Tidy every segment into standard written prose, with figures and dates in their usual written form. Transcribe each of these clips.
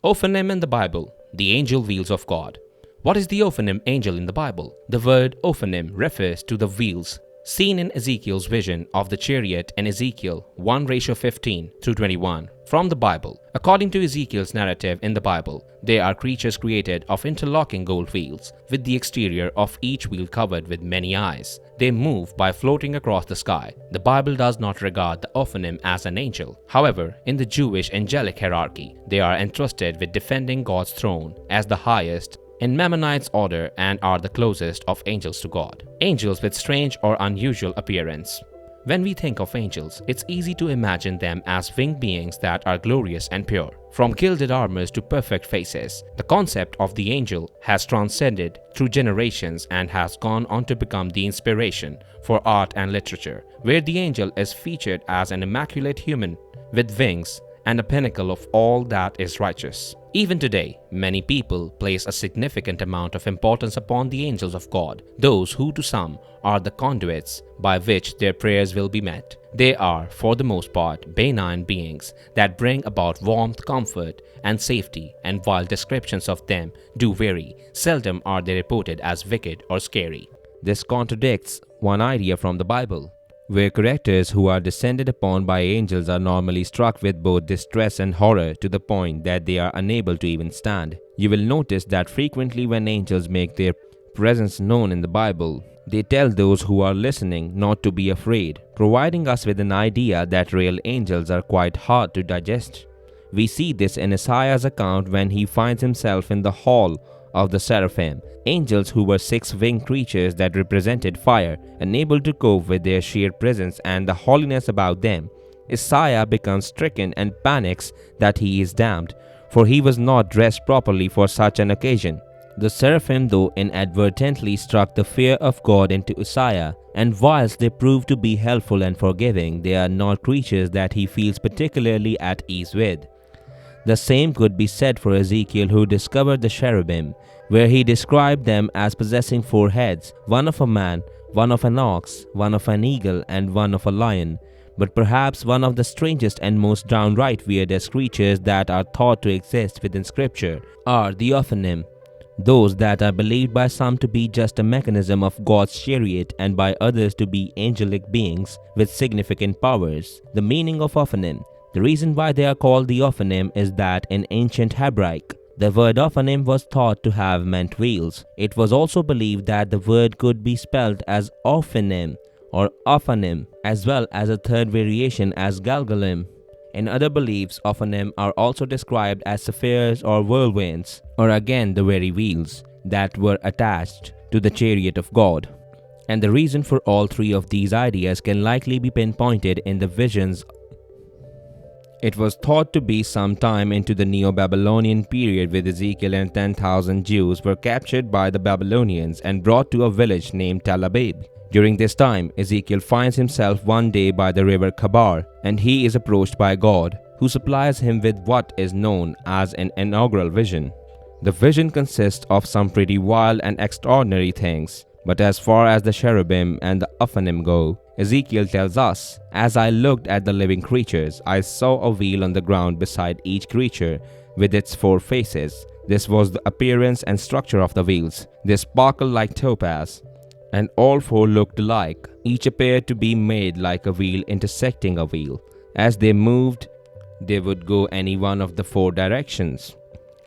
Ophanim in the Bible, the angel wheels of God. What is the Ophanim angel in the Bible? The word Ophanim refers to the wheels seen in Ezekiel's vision of the chariot in Ezekiel 1:15 through 21 from the Bible. According to Ezekiel's narrative in the Bible, they are creatures created of interlocking gold wheels, with the exterior of each wheel covered with many eyes. They move by floating across the sky. The Bible does not regard the Ophanim as an angel. However, in the Jewish angelic hierarchy, they are entrusted with defending God's throne as the highest in Maimonides' order and are the closest of angels to God. Angels with strange or unusual appearance. When we think of angels, it's easy to imagine them as winged beings that are glorious and pure. From gilded armours to perfect faces, the concept of the angel has transcended through generations and has gone on to become the inspiration for art and literature, where the angel is featured as an immaculate human with wings and a pinnacle of all that is righteous. Even today, many people place a significant amount of importance upon the angels of God, those who to some are the conduits by which their prayers will be met. They are, for the most part, benign beings that bring about warmth, comfort, and safety, and while descriptions of them do vary, seldom are they reported as wicked or scary. This contradicts one idea from the Bible, where characters who are descended upon by angels are normally struck with both distress and horror to the point that they are unable to even stand. You will notice that frequently when angels make their presence known in the Bible, they tell those who are listening not to be afraid, providing us with an idea that real angels are quite hard to digest. We see this in Isaiah's account when he finds himself in the hall of the seraphim, angels who were six-winged creatures that represented fire, unable to cope with their sheer presence and the holiness about them. Isaiah becomes stricken and panics that he is damned, for he was not dressed properly for such an occasion. The seraphim, though, inadvertently struck the fear of God into Isaiah, and whilst they prove to be helpful and forgiving, they are not creatures that he feels particularly at ease with. The same could be said for Ezekiel, who discovered the cherubim, where he described them as possessing four heads, one of a man, one of an ox, one of an eagle, and one of a lion. But perhaps one of the strangest and most downright weirdest creatures that are thought to exist within Scripture are the Ophanim, those that are believed by some to be just a mechanism of God's chariot and by others to be angelic beings with significant powers. The meaning of Ophanim. The reason why they are called the Ophanim is that in ancient Hebraic, the word Ophanim was thought to have meant wheels. It was also believed that the word could be spelled as Ophanim or Ophanim, as well as a third variation as Galgalim. In other beliefs, Ophanim are also described as spheres or whirlwinds, or again the very wheels that were attached to the chariot of God. And the reason for all three of these ideas can likely be pinpointed in the visions. It was thought to be some time into the Neo-Babylonian period when Ezekiel and 10,000 Jews were captured by the Babylonians and brought to a village named Tel Aviv. During this time, Ezekiel finds himself one day by the river Kabar, and he is approached by God, who supplies him with what is known as an inaugural vision. The vision consists of some pretty wild and extraordinary things, but as far as the cherubim and the Ophanim go, Ezekiel tells us, "As I looked at the living creatures, I saw a wheel on the ground beside each creature with its four faces. This was the appearance and structure of the wheels. They sparkled like topaz, and all four looked alike. Each appeared to be made like a wheel intersecting a wheel. As they moved, they would go any one of the four directions,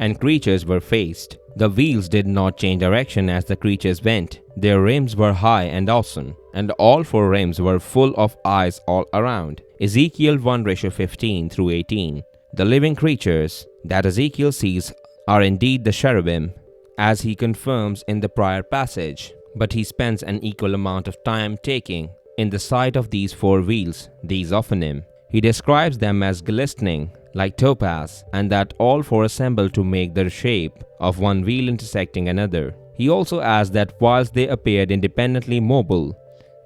and creatures were faced. The wheels did not change direction as the creatures went. Their rims were high and awesome, and all four rims were full of eyes all around." Ezekiel 1:15 through 18. The living creatures that Ezekiel sees are indeed the cherubim, as he confirms in the prior passage, but he spends an equal amount of time taking in the sight of these four wheels, these Ophanim. He describes them as glistening like topaz, and that all four assemble to make the shape of one wheel intersecting another. He also adds that whilst they appeared independently mobile,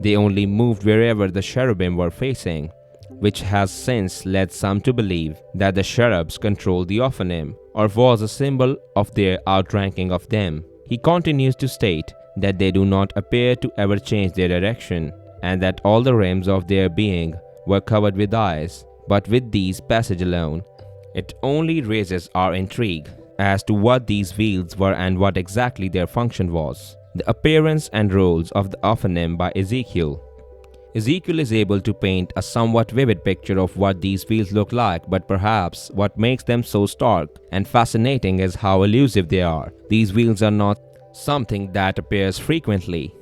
they only moved wherever the cherubim were facing, which has since led some to believe that the cherubs controlled the Ophanim, or was a symbol of their outranking of them. He continues to state that they do not appear to ever change their direction, and that all the rims of their being were covered with eyes. But with these passage alone, It only raises our intrigue as to what these wheels were and what exactly their function was. The appearance and roles of the Ophanim by Ezekiel. Ezekiel is able to paint a somewhat vivid picture of what these wheels look like, but perhaps what makes them so stark and fascinating is how elusive they are. These wheels are not something that appears frequently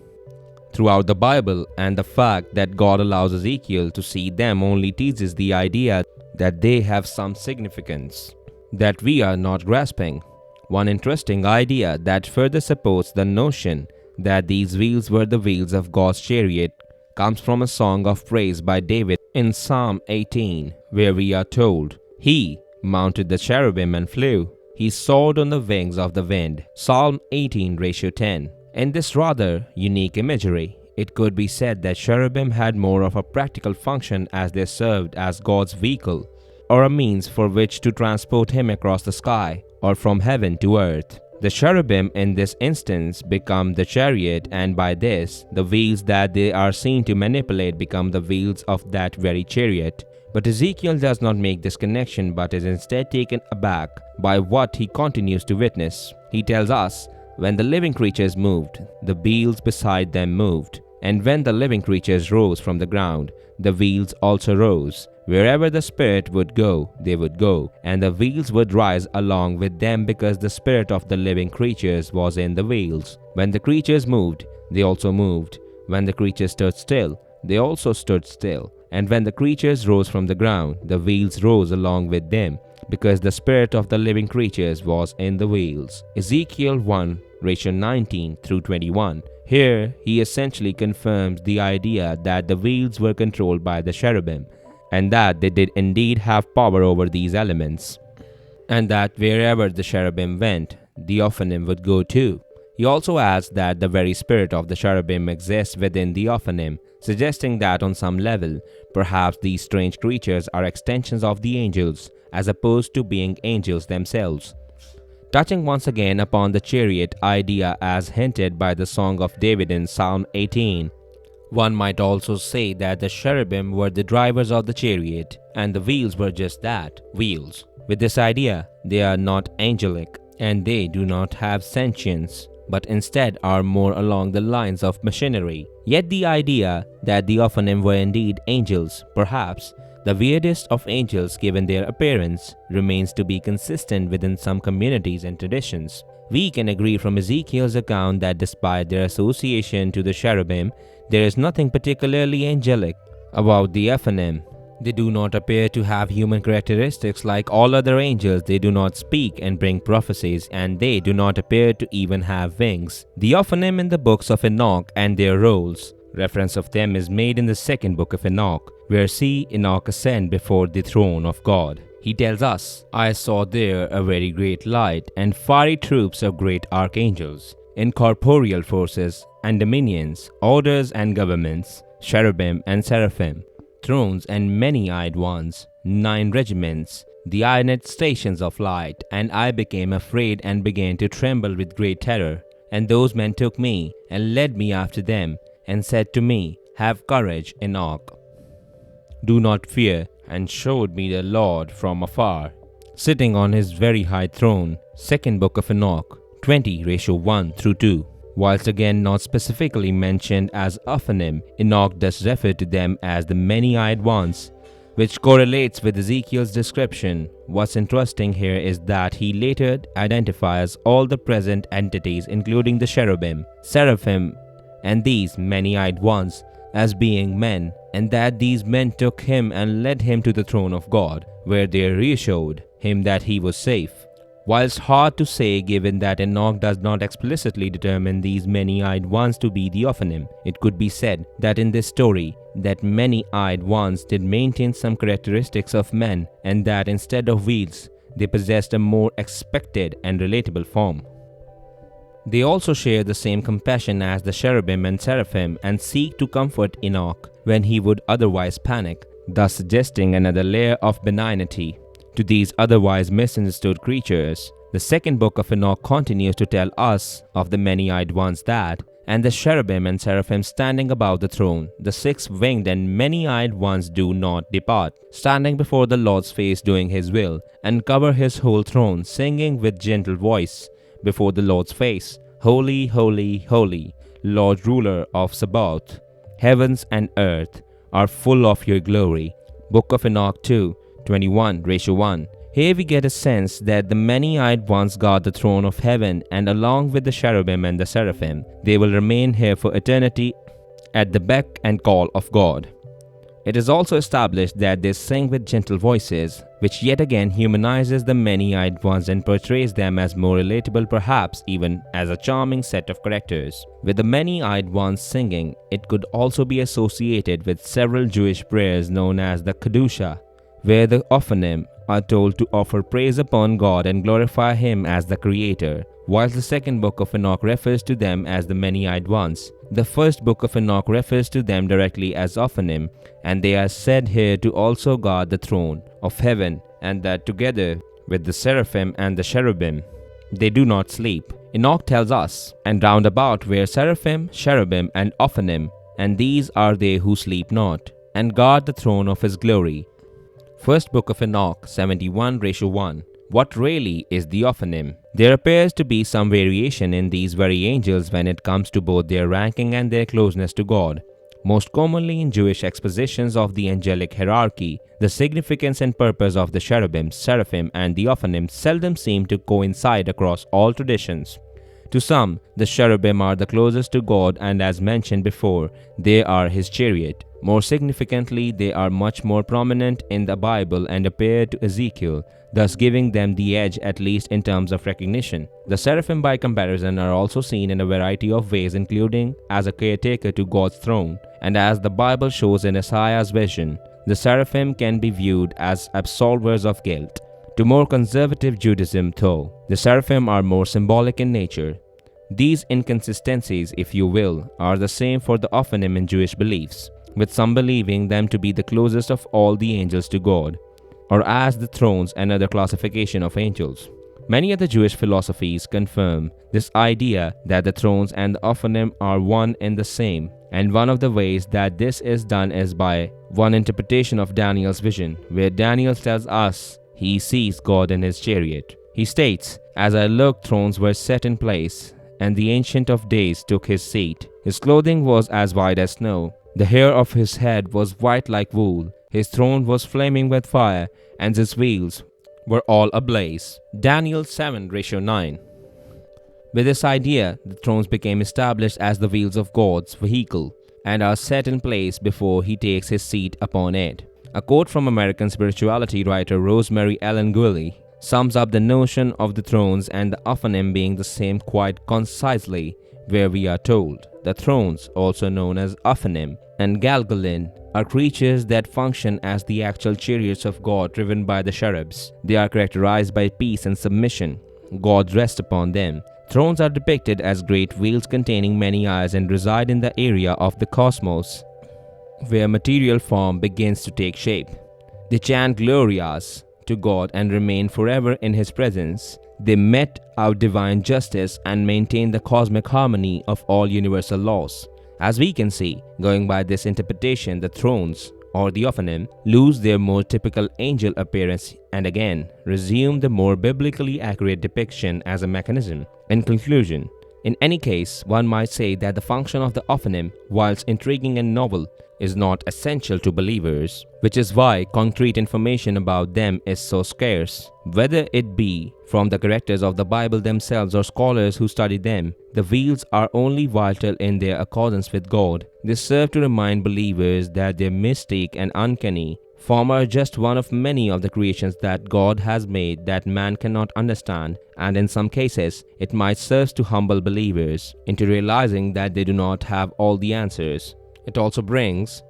throughout the Bible, and the fact that God allows Ezekiel to see them only teases the idea that they have some significance that we are not grasping. One interesting idea that further supports the notion that these wheels were the wheels of God's chariot comes from a song of praise by David in Psalm 18, where we are told, "He mounted the cherubim and flew. He soared on the wings of the wind." Psalm 18:10. In this rather unique imagery, it could be said that cherubim had more of a practical function as they served as God's vehicle, or a means for which to transport him across the sky, or from heaven to earth. The cherubim in this instance become the chariot, and by this, the wheels that they are seen to manipulate become the wheels of that very chariot. But Ezekiel does not make this connection, but is instead taken aback by what he continues to witness. He tells us, when the living creatures moved, the wheels beside them moved. And when the living creatures rose from the ground, the wheels also rose. Wherever the Spirit would go, they would go, and the wheels would rise along with them, because the spirit of the living creatures was in the wheels. When the creatures moved, they also moved. When the creatures stood still, they also stood still. And when the creatures rose from the ground, the wheels rose along with them, because the spirit of the living creatures was in the wheels. Ezekiel 1:19-21. Here, he essentially confirms the idea that the wheels were controlled by the cherubim, and that they did indeed have power over these elements, and that wherever the cherubim went, the Ophanim would go too. He also adds that the very spirit of the cherubim exists within the Ophanim, suggesting that on some level, perhaps these strange creatures are extensions of the angels, as opposed to being angels themselves. Touching once again upon the chariot idea as hinted by the Song of David in Psalm 18, one might also say that the cherubim were the drivers of the chariot, and the wheels were just that, wheels. With this idea, they are not angelic, and they do not have sentience, but instead are more along the lines of machinery. Yet the idea that the Ophanim were indeed angels, perhaps the weirdest of angels given their appearance, remains to be consistent within some communities and traditions. We can agree from Ezekiel's account that despite their association to the cherubim, there is nothing particularly angelic about the Ophanim. They do not appear to have human characteristics like all other angels. They do not speak and bring prophecies, and they do not appear to even have wings. The Ophanim in the books of Enoch and their roles. Reference of them is made in the second book of Enoch, where see Enoch ascend before the throne of God. He tells us, "I saw there a very great light, and fiery troops of great archangels, incorporeal forces and dominions, orders and governments, cherubim and seraphim, thrones and many-eyed ones, 9 regiments, the iron stations of light. And I became afraid and began to tremble with great terror. And those men took me and led me after them, and said to me, Have courage, Enoch. Do not fear, and showed me the Lord from afar, sitting on his very high throne." Second book of Enoch 20:1-2. Whilst again not specifically mentioned as Ophanim, Enoch does refer to them as the many-eyed ones, which correlates with Ezekiel's description. What's interesting here is that he later identifies all the present entities, including the cherubim, seraphim, and these many-eyed ones, as being men, and that these men took him and led him to the throne of God, where they reassured him that he was safe. Whilst hard to say given that Enoch does not explicitly determine these many-eyed ones to be the Ophanim, it could be said that in this story, that many-eyed ones did maintain some characteristics of men, and that instead of wheels, they possessed a more expected and relatable form. They also share the same compassion as the cherubim and seraphim, and seek to comfort Enoch when he would otherwise panic, thus suggesting another layer of benignity to these otherwise misunderstood creatures. The second book of Enoch continues to tell us of the many-eyed ones that, and the cherubim and seraphim standing above the throne. The six-winged and many-eyed ones do not depart, standing before the Lord's face doing his will, and cover his whole throne, singing with gentle voice before the Lord's face, Holy, holy, holy, Lord ruler of Sabaoth. Heavens and earth are full of your glory. Book of Enoch 2:21:1. Here we get a sense that the many-eyed ones guard the throne of heaven, and along with the cherubim and the seraphim, they will remain here for eternity at the beck and call of God. It is also established that they sing with gentle voices, which yet again humanizes the many-eyed ones and portrays them as more relatable, perhaps even as a charming set of characters. With the many-eyed ones singing, it could also be associated with several Jewish prayers known as the Kedusha, where the Ophanim are told to offer praise upon God and glorify Him as the Creator, whilst the second book of Enoch refers to them as the many-eyed ones. The first book of Enoch refers to them directly as Ophanim, and they are said here to also guard the throne of heaven, and that together with the seraphim and the cherubim, they do not sleep. Enoch tells us, and round about were seraphim, cherubim, and Ophanim, and these are they who sleep not, and guard the throne of His glory. First book of Enoch 71:1. What really is the Ophanim? There appears to be some variation in these very angels when it comes to both their ranking and their closeness to God. Most commonly in Jewish expositions of the angelic hierarchy, the significance and purpose of the cherubim, seraphim, and the Ophanim seldom seem to coincide across all traditions. To some, the cherubim are the closest to God, and as mentioned before, they are His chariot. More significantly, they are much more prominent in the Bible and appear to Ezekiel, thus giving them the edge at least in terms of recognition. The seraphim by comparison are also seen in a variety of ways, including as a caretaker to God's throne, and as the Bible shows in Isaiah's vision, the seraphim can be viewed as absolvers of guilt. To more conservative Judaism though, the seraphim are more symbolic in nature. These inconsistencies, if you will, are the same for the Ophanim in Jewish beliefs, with some believing them to be the closest of all the angels to God, or as the thrones and other classification of angels. Many of the Jewish philosophies confirm this idea that the thrones and the Ophanim are one and the same, and one of the ways that this is done is by one interpretation of Daniel's vision, where Daniel tells us he sees God in his chariot. He states, As I looked, thrones were set in place, and the Ancient of Days took his seat. His clothing was as white as snow. The hair of his head was white like wool. His throne was flaming with fire, and his wheels were all ablaze. Daniel 7:9. With this idea, the thrones became established as the wheels of God's vehicle, and are set in place before He takes His seat upon it. A quote from American spirituality writer Rosemary Ellen Guiley sums up the notion of the thrones and the Ophanim being the same quite concisely, where we are told, the thrones, also known as Ophanim and Galgalin, are creatures that function as the actual chariots of God driven by the cherubs. They are characterized by peace and submission. God rests upon them. Thrones are depicted as great wheels containing many eyes and reside in the area of the cosmos, where material form begins to take shape. They chant glorias to God and remain forever in His presence. They met out divine justice and maintain the cosmic harmony of all universal laws. As we can see, going by this interpretation, the thrones, or the Ophanim, lose their more typical angel appearance and again resume the more biblically accurate depiction as a mechanism. In conclusion, in any case, one might say that the function of the Ophanim, whilst intriguing and novel, is not essential to believers, which is why concrete information about them is so scarce. Whether it be from the characters of the Bible themselves or scholars who study them, the wheels are only vital in their accordance with God. They serve to remind believers that their mystic and uncanny form are just one of many of the creations that God has made that man cannot understand, and in some cases, it might serve to humble believers into realizing that they do not have all the answers. It also brings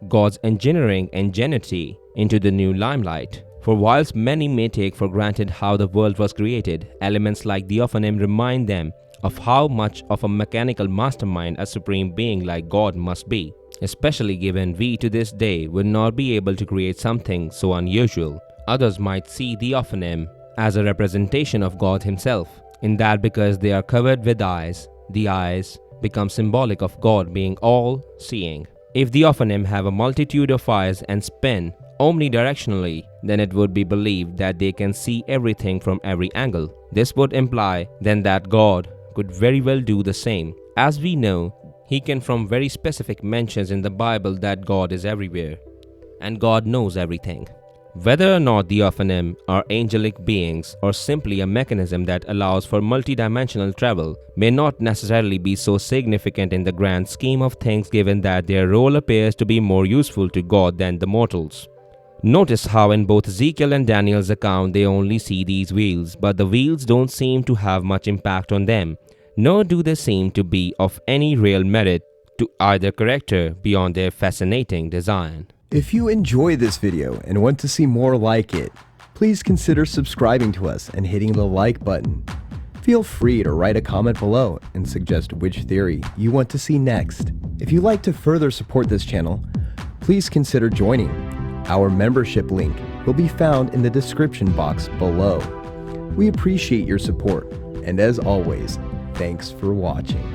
God's engineering ingenuity into the new limelight. For whilst many may take for granted how the world was created, elements like the Ophanim remind them of how much of a mechanical mastermind a supreme being like God must be, especially given we to this day would not be able to create something so unusual. Others might see the Ophanim as a representation of God Himself, in that because they are covered with eyes, the eyes becomes symbolic of God being all-seeing. If the Ophanim have a multitude of eyes and spin omnidirectionally, then it would be believed that they can see everything from every angle. This would imply then that God could very well do the same. As we know, he can from very specific mentions in the Bible that God is everywhere and God knows everything. Whether or not the Ophanim are angelic beings or simply a mechanism that allows for multidimensional travel may not necessarily be so significant in the grand scheme of things, given that their role appears to be more useful to God than the mortals. Notice how in both Ezekiel and Daniel's account they only see these wheels, but the wheels don't seem to have much impact on them, nor do they seem to be of any real merit to either character beyond their fascinating design. If you enjoy this video and want to see more like it, please consider subscribing to us and hitting the like button. Feel free to write a comment below and suggest which theory you want to see next. If you'd like to further support this channel, please consider joining. Our membership link will be found in the description box below. We appreciate your support, and as always, thanks for watching.